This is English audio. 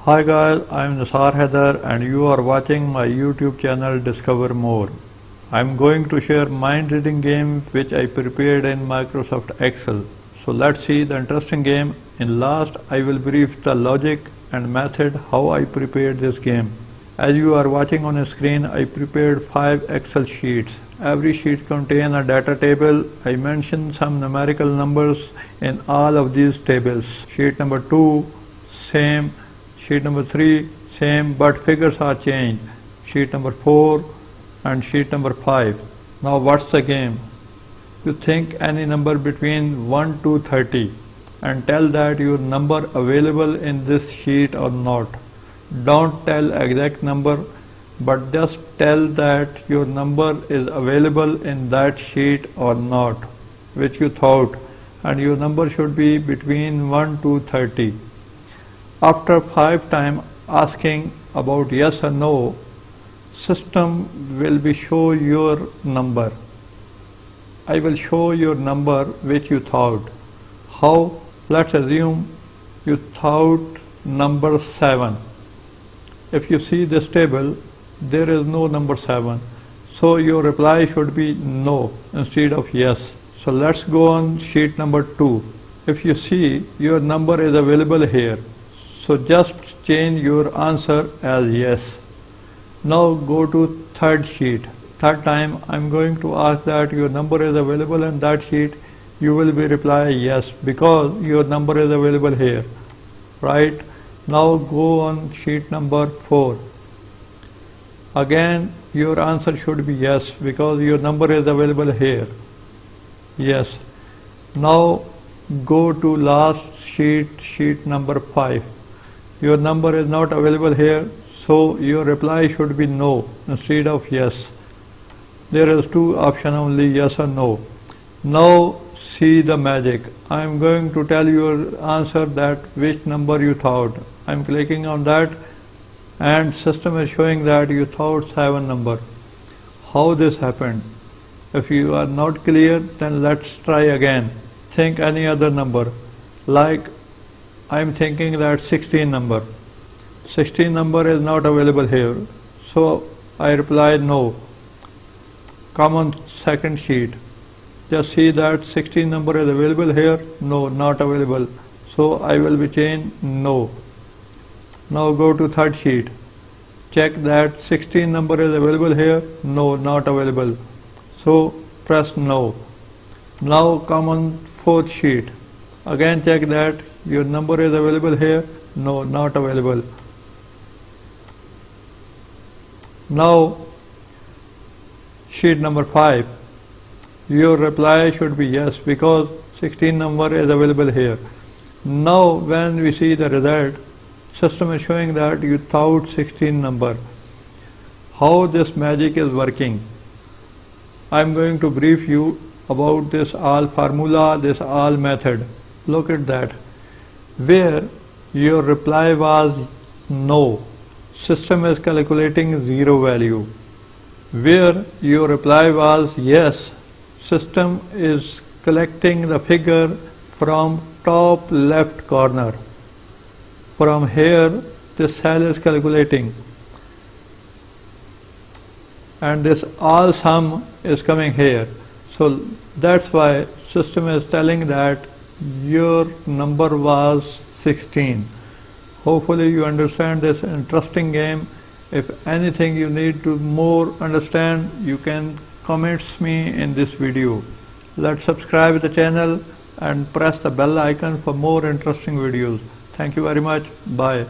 Hi guys, I am Nisar Haider and you are watching my YouTube channel Discover More. I am going to share mind reading game which I prepared in Microsoft Excel. So let's see the interesting game. In last I will brief the logic and method how I prepared this game. As you are watching on a screen, I prepared 5 Excel sheets. Every sheet contains a data table. I mentioned some numerical numbers in all of these tables. Sheet number 2, same. Sheet number 3, same, but figures are changed. Sheet number 4 and sheet number 5. Now what's the game? You think any number between 1 to 30 and tell that your number available in this sheet or not. Don't tell exact number, but just tell that your number is available in that sheet or not, which you thought, and your number should be between 1 to 30. After 5 times asking about yes or no, system will be show your number. I will show your number which you thought. How? Let's assume you thought number 7. If you see this table, there is no number 7. So your reply should be no instead of yes. So let's go on sheet number 2. If you see your number is available here, so just change your answer as yes. Now go to third sheet. Third time I'm going to ask that your number is available in that sheet. You will be reply yes because your number is available here. Right? Now go on sheet number 4. Again your answer should be yes because your number is available here. Yes. Now go to last sheet, sheet number 5. Your number is not available here, so your reply should be no instead of yes. There is 2 options only, yes or no. Now see the magic. I am going to tell your answer that which number you thought. I am clicking on that and system is showing that you thought 7 number. How this happened? If you are not clear, then let's try again. Think any other number. Like I am thinking that 16 number. 16 number is not available here. So I reply no. Come on second sheet. Just see that 16 number is available here. No, not available. So I will be change no. Now go to third sheet. Check that 16 number is available here. No, not available. So press no. Now come on fourth sheet. Again check that your number is available here. No, not available. Now sheet number 5. Your reply should be yes because 16 number is available here. Now when we see the result, system is showing that you thought 16 number. How this magic is working? I am going to brief you about this all formula, this all method. Look at that. Where your reply was no, system is calculating 0 value. Where your reply was yes, system is collecting the figure from top left corner. From here this cell is calculating and this all sum is coming here. So that's why system is telling that your number was 16. Hopefully you understand this interesting game. If anything you need to more understand, you can comments me in this video. Let's subscribe the channel and press the bell icon for more interesting videos. Thank you very much. Bye.